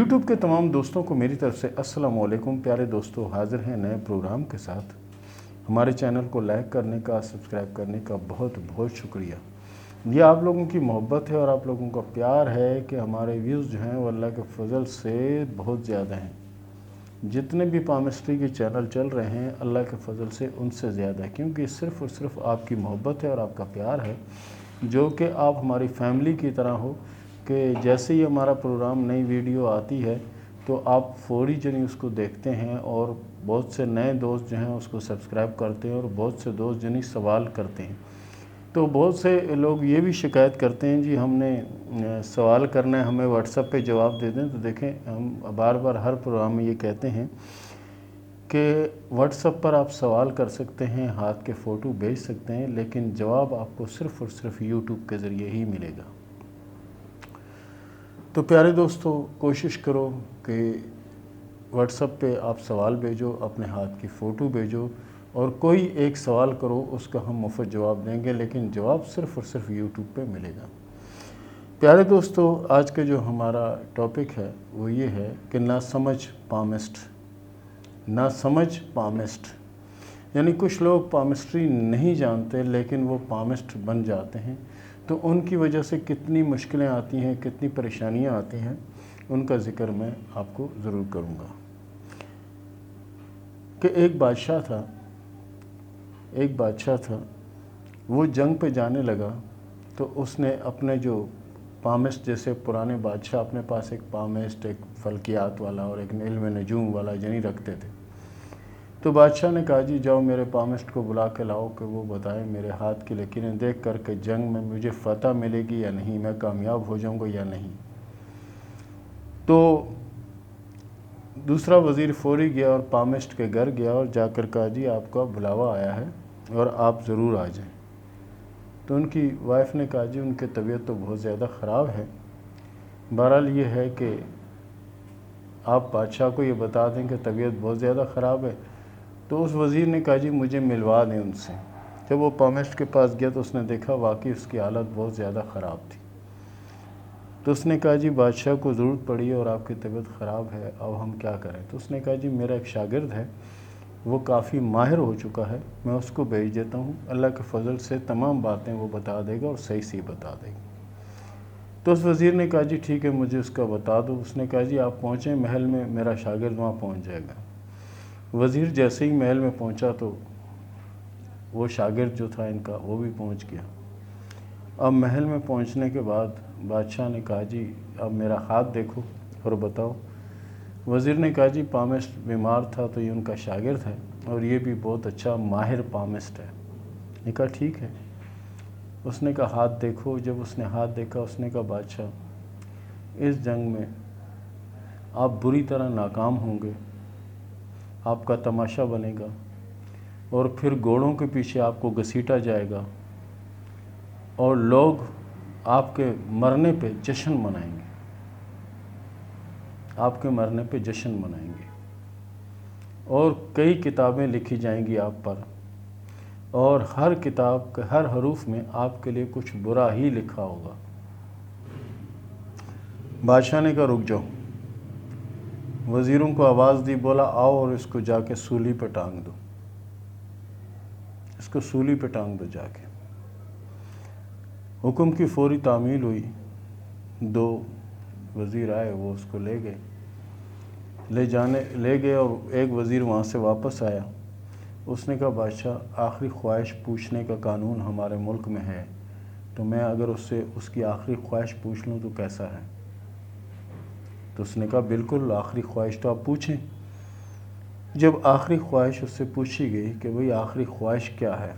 YouTube کے تمام دوستوں کو میری طرف سے السلام علیکم۔ پیارے دوستوں، حاضر ہیں نئے پروگرام کے ساتھ۔ ہمارے چینل کو لائک کرنے کا، سبسکرائب کرنے کا بہت بہت شکریہ۔ یہ آپ لوگوں کی محبت ہے اور آپ لوگوں کا پیار ہے کہ ہمارے ویوز جو ہیں وہ اللہ کے فضل سے بہت زیادہ ہیں۔ جتنے بھی پامسٹری کے چینل چل رہے ہیں اللہ کے فضل سے ان سے زیادہ ہے، کیونکہ صرف اور صرف آپ کی محبت ہے اور آپ کا پیار ہے، جو کہ آپ ہماری فیملی کی طرح ہو کہ جیسے ہی ہمارا پروگرام نئی ویڈیو آتی ہے تو آپ فوری جنی اس کو دیکھتے ہیں، اور بہت سے نئے دوست جو ہیں اس کو سبسکرائب کرتے ہیں، اور بہت سے دوست جنی سوال کرتے ہیں۔ تو بہت سے لوگ یہ بھی شکایت کرتے ہیں جی ہم نے سوال کرنا ہے، ہمیں واٹس ایپ پہ جواب دے دیں۔ تو دیکھیں، ہم بار بار ہر پروگرام میں یہ کہتے ہیں کہ واٹس ایپ پر آپ سوال کر سکتے ہیں، ہاتھ کے فوٹو بھیج سکتے ہیں، لیکن جواب آپ کو صرف اور صرف یوٹیوب کے ذریعے ہی ملے گا۔ تو پیارے دوستو، کوشش کرو کہ واٹس ایپ پہ آپ سوال بھیجو، اپنے ہاتھ کی فوٹو بھیجو، اور کوئی ایک سوال کرو، اس کا ہم مفت جواب دیں گے، لیکن جواب صرف اور صرف یوٹیوب پہ ملے گا۔ پیارے دوستو، آج کا جو ہمارا ٹاپک ہے وہ یہ ہے کہ ناسمجھ پامسٹ۔ ناسمجھ پامسٹ یعنی کچھ لوگ پامسٹری نہیں جانتے لیکن وہ پامسٹ بن جاتے ہیں، تو ان کی وجہ سے کتنی مشکلیں آتی ہیں، کتنی پریشانیاں آتی ہیں، ان کا ذکر میں آپ کو ضرور کروں گا۔ کہ ایک بادشاہ تھا، وہ جنگ پہ جانے لگا، تو اس نے اپنے جو پامسٹ، جیسے پرانے بادشاہ اپنے پاس ایک پامسٹ، ایک فلکیات والا اور ایک علم نجوم والا جنی رکھتے تھے، تو بادشاہ نے کہا جی جاؤ میرے پامسٹ کو بلا کے لاؤ کہ وہ بتائے میرے ہاتھ کی لکیریں دیکھ کر کہ جنگ میں مجھے فتح ملے گی یا نہیں، میں کامیاب ہو جاؤں گا یا نہیں۔ تو دوسرا وزیر فوری گیا اور پامسٹ کے گھر گیا اور جا کر کہا جی آپ کا بلاوا آیا ہے اور آپ ضرور آ جائیں۔ تو ان کی وائف نے کہا جی ان کی طبیعت تو بہت زیادہ خراب ہے، بہرحال یہ ہے کہ آپ بادشاہ کو یہ بتا دیں کہ طبیعت بہت زیادہ خراب ہے۔ تو اس وزیر نے کہا جی مجھے ملوا دیں ان سے۔ جب وہ پامسٹ کے پاس گیا تو اس نے دیکھا واقعی اس کی حالت بہت زیادہ خراب تھی۔ تو اس نے کہا جی بادشاہ کو ضرورت پڑی اور آپ کی طبیعت خراب ہے، اب ہم کیا کریں؟ تو اس نے کہا جی میرا ایک شاگرد ہے، وہ کافی ماہر ہو چکا ہے، میں اس کو بھیج دیتا ہوں، اللہ کے فضل سے تمام باتیں وہ بتا دے گا اور صحیح بتا دے گا۔ تو اس وزیر نے کہا جی ٹھیک ہے مجھے اس کا بتا دو۔ اس نے کہا جی آپ پہنچیں محل میں، میرا شاگرد وہاں پہنچ جائے گا۔ وزیر جیسے ہی محل میں پہنچا تو وہ شاگرد جو تھا ان کا وہ بھی پہنچ گیا۔ اب محل میں پہنچنے کے بعد بادشاہ نے کہا جی اب میرا ہاتھ دیکھو اور بتاؤ۔ وزیر نے کہا جی پامسٹ بیمار تھا تو یہ ان کا شاگرد ہے اور یہ بھی بہت اچھا ماہر پامسٹ ہے۔ نے کہا ٹھیک ہے۔ اس نے کہا ہاتھ دیکھو۔ جب اس نے ہاتھ دیکھا اس نے کہا بادشاہ اس جنگ میں آپ بری طرح ناکام ہوں گے، آپ کا تماشا بنے گا اور پھر گھوڑوں کے پیچھے آپ کو گھسیٹا جائے گا اور لوگ آپ کے مرنے پہ جشن منائیں گے، آپ کے مرنے پہ جشن منائیں گے، اور کئی کتابیں لکھی جائیں گی آپ پر، اور ہر کتاب کے ہر حروف میں آپ کے لیے کچھ برا ہی لکھا ہوگا۔ بادشاہ نے کہا رک جاؤ۔ وزیروں کو آواز دی، بولا آؤ اور اس کو جا کے سولی پہ ٹانگ دو، اس کو سولی پہ ٹانگ دو جا کے۔ حکم کی فوری تعمیل ہوئی، دو وزیر آئے، وہ اس کو لے گئے اور ایک وزیر وہاں سے واپس آیا۔ اس نے کہا بادشاہ آخری خواہش پوچھنے کا قانون ہمارے ملک میں ہے، تو میں اگر اس سے اس کی آخری خواہش پوچھ لوں تو کیسا ہے؟ تو اس نے کہا بالکل، آخری خواہش تو آپ پوچھیں۔ جب آخری خواہش اس سے پوچھی گئی کہ بھئی آخری خواہش کیا ہے،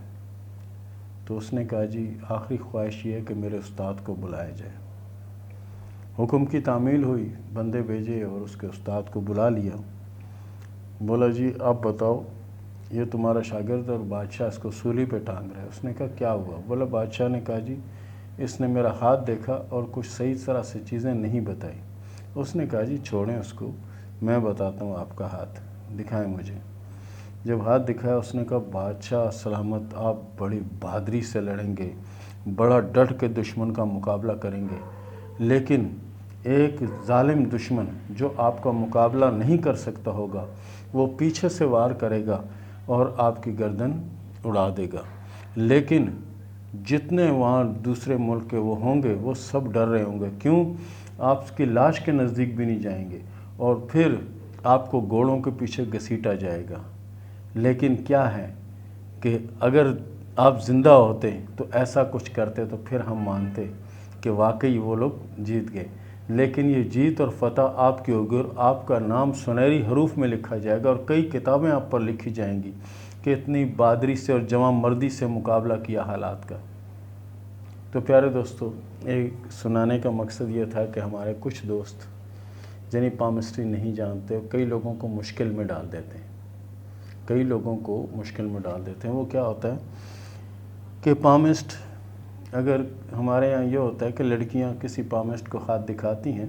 تو اس نے کہا جی آخری خواہش یہ ہے کہ میرے استاد کو بلایا جائے۔ حکم کی تعمیل ہوئی، بندے بھیجے اور اس کے استاد کو بلا لیا۔ بولا جی آپ بتاؤ، یہ تمہارا شاگرد اور بادشاہ اس کو سولی پہ ٹانگ رہا ہے۔ اس نے کہا کیا ہوا؟ بولا بادشاہ نے کہا جی اس نے میرا ہاتھ دیکھا اور کچھ صحیح طرح سے چیزیں نہیں بتائی۔ اس نے کہا جی چھوڑیں اس کو، میں بتاتا ہوں آپ کا ہاتھ، دکھائیں مجھے۔ جب ہاتھ دکھایا اس نے کہا بادشاہ سلامت، آپ بڑی بہادری سے لڑیں گے، بڑا ڈٹ کے دشمن کا مقابلہ کریں گے، لیکن ایک ظالم دشمن جو آپ کا مقابلہ نہیں کر سکتا ہوگا وہ پیچھے سے وار کرے گا اور آپ کی گردن اڑا دے گا، لیکن جتنے وہاں دوسرے ملک کے وہ ہوں گے وہ سب ڈر رہے ہوں گے، کیوں؟ آپ کی لاش کے نزدیک بھی نہیں جائیں گے اور پھر آپ کو گھوڑوں کے پیچھے گھسیٹا جائے گا۔ لیکن کیا ہے کہ اگر آپ زندہ ہوتے تو ایسا کچھ کرتے تو پھر ہم مانتے کہ واقعی وہ لوگ جیت گئے، لیکن یہ جیت اور فتح آپ کی ہوگی اور آپ کا نام سنہری حروف میں لکھا جائے گا اور کئی کتابیں آپ پر لکھی جائیں گی کہ اتنی بہادری سے اور جواں مردی سے مقابلہ کیا حالات کا۔ تو پیارے دوستو، ایک سنانے کا مقصد یہ تھا کہ ہمارے کچھ دوست جنہیں پامسٹری نہیں جانتے کئی لوگوں کو مشکل میں ڈال دیتے ہیں، کئی لوگوں کو مشکل میں ڈال دیتے ہیں۔ وہ کیا ہوتا ہے کہ پامسٹ، اگر ہمارے یہاں یہ ہوتا ہے کہ لڑکیاں کسی پامسٹ کو ہاتھ دکھاتی ہیں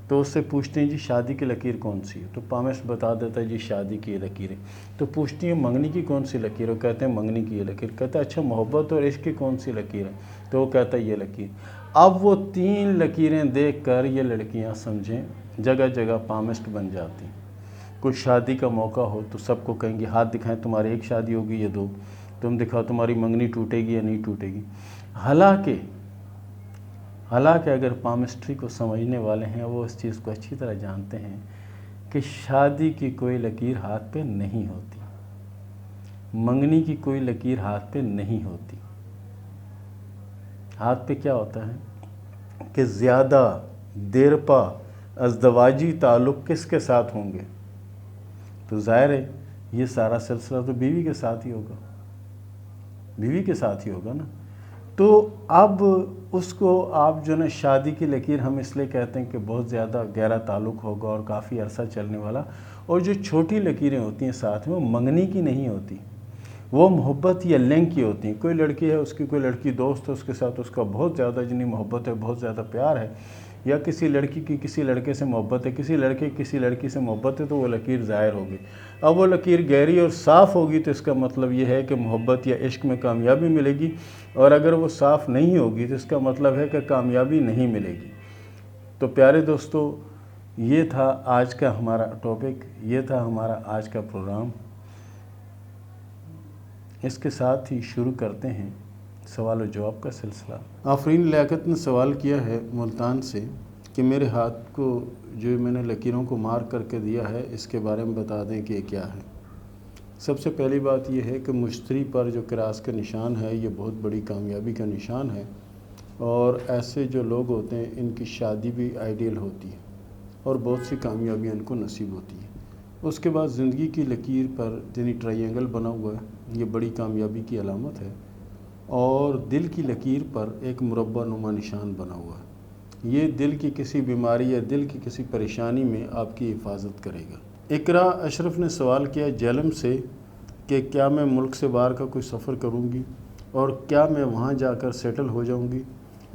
تو اس سے پوچھتے ہیں جی شادی کی لکیر کون سی ہے، تو پامسٹ بتا دیتا ہے جی شادی کی یہ لکیر ہے۔ تو پوچھتی ہیں منگنی کی کون سی لکیر ہے، وہ کہتے ہیں منگنی کی یہ لکیر۔ کہتا ہے اچھا محبت اور عشق کی کون سی لکیر ہے، تو وہ کہتا ہے یہ لکیر۔ اب وہ 3 لکیریں دیکھ کر یہ لڑکیاں سمجھیں جگہ جگہ پامسٹ بن جاتی ہیں۔ کچھ شادی کا موقع ہو تو سب کو کہیں گے ہاتھ دکھائیں، تمہاری ایک شادی ہوگی یا 2، تم دکھاؤ تمہاری منگنی ٹوٹے گی یا نہیں ٹوٹے گی۔ حالانکہ اگر پامسٹری کو سمجھنے والے ہیں وہ اس چیز کو اچھی طرح جانتے ہیں کہ شادی کی کوئی لکیر ہاتھ پہ نہیں ہوتی، منگنی کی کوئی لکیر ہاتھ پہ نہیں ہوتی۔ ہاتھ پہ کیا ہوتا ہے کہ زیادہ دیر پا ازدواجی تعلق کس کے ساتھ ہوں گے، تو ظاہر ہے یہ سارا سلسلہ تو بیوی کے ساتھ ہی ہوگا، بیوی کے ساتھ ہی ہوگا نا۔ تو اب اس کو آپ جو نا شادی کی لکیر ہم اس لیے کہتے ہیں کہ بہت زیادہ گہرا تعلق ہوگا اور کافی عرصہ چلنے والا، اور جو چھوٹی لکیریں ہوتی ہیں ساتھ میں وہ منگنی کی نہیں ہوتی، وہ محبت یا لنک کی ہوتی ہیں۔ کوئی لڑکی ہے، اس کی کوئی لڑکی دوست ہے، اس کے ساتھ اس کا بہت زیادہ جنی محبت ہے، بہت زیادہ پیار ہے، یا کسی لڑکی کی کسی لڑکے سے محبت ہے، کسی لڑکے کی کسی لڑکی سے محبت ہے، تو وہ لکیر ظاہر ہوگی۔ اب وہ لکیر گہری اور صاف ہوگی تو اس کا مطلب یہ ہے کہ محبت یا عشق میں کامیابی ملے گی، اور اگر وہ صاف نہیں ہوگی تو اس کا مطلب ہے کہ کامیابی نہیں ملے گی۔ تو پیارے دوستو، یہ تھا آج کا ہمارا ٹاپک، یہ تھا ہمارا آج کا پروگرام۔ اس کے ساتھ ہی شروع کرتے ہیں سوال و جواب کا سلسلہ۔ آفرین لیاقت نے سوال کیا ہے ملتان سے کہ میرے ہاتھ کو جو میں نے لکیروں کو مار کر کے دیا ہے اس کے بارے میں بتا دیں کہ یہ کیا ہے۔ سب سے پہلی بات یہ ہے کہ مشتری پر جو کراس کا نشان ہے یہ بہت بڑی کامیابی کا نشان ہے، اور ایسے جو لوگ ہوتے ہیں ان کی شادی بھی آئیڈیل ہوتی ہے اور بہت سی کامیابیاں ان کو نصیب ہوتی ہیں۔ اس کے بعد زندگی کی لکیر پر یعنی ٹرائی اینگل بنا ہوا ہے، یہ بڑی کامیابی کی علامت ہے، اور دل کی لکیر پر ایک مربع نما نشان بنا ہوا ہے، یہ دل کی کسی بیماری یا دل کی کسی پریشانی میں آپ کی حفاظت کرے گا۔ اقرا اشرف نے سوال کیا جہلم سے کہ کیا میں ملک سے باہر کا کوئی سفر کروں گی اور کیا میں وہاں جا کر سیٹل ہو جاؤں گی؟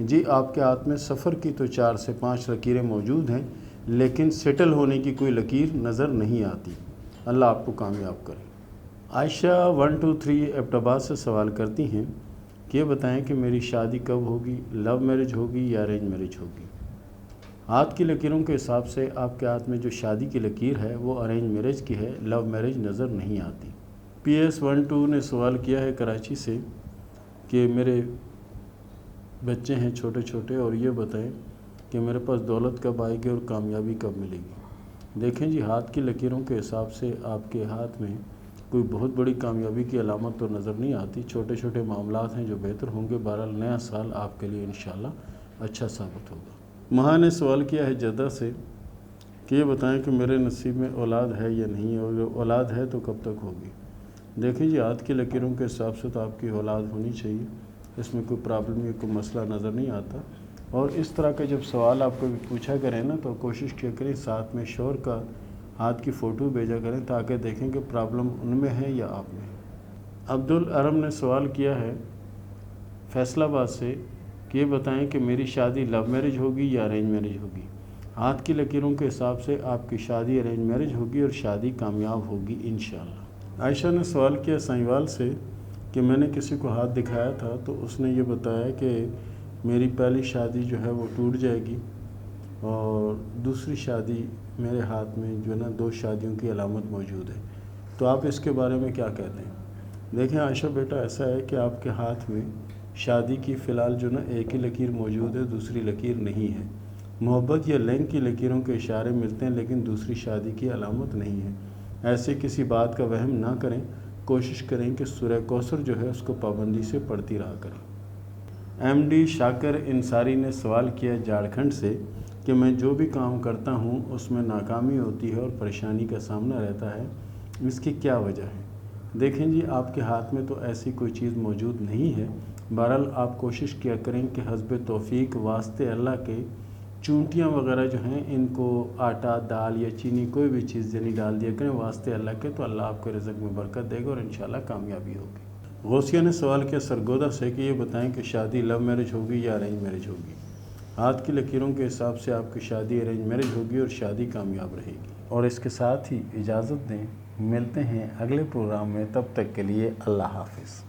جی، آپ کے ہاتھ میں سفر کی تو 4 سے 5 لکیریں موجود ہیں، لیکن سیٹل ہونے کی کوئی لکیر نظر نہیں آتی۔ اللہ آپ کو کامیاب کرے۔ عائشہ 123 ایبٹ آباد سے سوال کرتی ہیں کہ یہ بتائیں کہ میری شادی کب ہوگی، لو میرج ہوگی یا ارینج میرج ہوگی؟ ہاتھ کی لکیروں کے حساب سے آپ کے ہاتھ میں جو شادی کی لکیر ہے وہ ارینج میرج کی ہے، لو میرج نظر نہیں آتی۔ PS12 نے سوال کیا ہے کراچی سے کہ میرے بچے ہیں چھوٹے چھوٹے، اور یہ بتائیں کہ میرے پاس دولت کب آئے گی اور کامیابی کب ملے گی؟ دیکھیں جی، ہاتھ کی لکیروں کے حساب سے آپ کے ہاتھ میں کوئی بہت بڑی کامیابی کی علامت تو نظر نہیں آتی، چھوٹے چھوٹے معاملات ہیں جو بہتر ہوں گے۔ بہرحال نیا سال آپ کے لیے انشاءاللہ اچھا ثابت ہوگا۔ مہا نے سوال کیا ہے جدہ سے کہ یہ بتائیں کہ میرے نصیب میں اولاد ہے یا نہیں، اور اگر اولاد ہے تو کب تک ہوگی؟ دیکھیں جی، ہاتھ کی لکیروں کے حساب سے تو آپ کی اولاد ہونی چاہیے، اس میں کوئی پرابلم یا کوئی مسئلہ نظر نہیں آتا۔ اور اس طرح کا جب سوال آپ کو بھی پوچھا کریں نا تو کوشش کیا کریں ساتھ میں شوہر کا ہاتھ کی فوٹو بھیجا کریں تاکہ دیکھیں کہ پرابلم ان میں ہے یا آپ میں ہے۔ عبدالعرم نے سوال کیا ہے فیصل آباد سے کہ یہ بتائیں کہ میری شادی لو میرج ہوگی یا ارینج میرج ہوگی؟ ہاتھ کی لکیروں کے حساب سے آپ کی شادی ارینج میرج ہوگی اور شادی کامیاب ہوگی انشاءاللہ۔ عائشہ نے سوال کیا سائیوال سے کہ میں نے کسی کو ہاتھ دکھایا تھا تو اس نے یہ بتایا کہ میری پہلی شادی جو ہے وہ ٹوٹ جائے گی، اور دوسری شادی میرے ہاتھ میں جو ہے نا 2 شادیوں کی علامت موجود ہے، تو آپ اس کے بارے میں کیا کہتے ہیں؟ دیکھیں عائشہ بیٹا، ایسا ہے کہ آپ کے ہاتھ میں شادی کی فی الحال جو نا ایک ہی لکیر موجود ہے، دوسری لکیر نہیں ہے۔ محبت یا لنگ کی لکیروں کے اشارے ملتے ہیں لیکن دوسری شادی کی علامت نہیں ہے۔ ایسے کسی بات کا وہم نہ کریں، کوشش کریں کہ سورہ کوثر جو ہے اس کو پابندی سے پڑھتی رہا کریں۔ ایم ڈی شاکر انصاری نے سوال کیا جھارکھنڈ سے کہ میں جو بھی کام کرتا ہوں اس میں ناکامی ہوتی ہے اور پریشانی کا سامنا رہتا ہے، اس کی کیا وجہ ہے؟ دیکھیں جی، آپ کے ہاتھ میں تو ایسی کوئی چیز موجود نہیں ہے۔ بہرحال آپ کوشش کیا کریں کہ حسب توفیق واسطے اللہ کے چونٹیاں وغیرہ جو ہیں ان کو آٹا، دال یا چینی کوئی بھی چیز یعنی ڈال دیا کریں واسطے اللہ کے، تو اللہ آپ کے رزق میں برکت دے گا اور انشاءاللہ کامیابی ہوگی۔ غوثیہ نے سوال کیا سرگودا سے کہ یہ بتائیں کہ شادی لو میرج ہوگی یا ارینج میرج ہوگی؟ ہاتھ کی لکیروں کے حساب سے آپ کی شادی ارینج میرج ہوگی اور شادی کامیاب رہے گی۔ اور اس کے ساتھ ہی اجازت دیں، ملتے ہیں اگلے پروگرام میں، تب تک کے لیے اللہ حافظ۔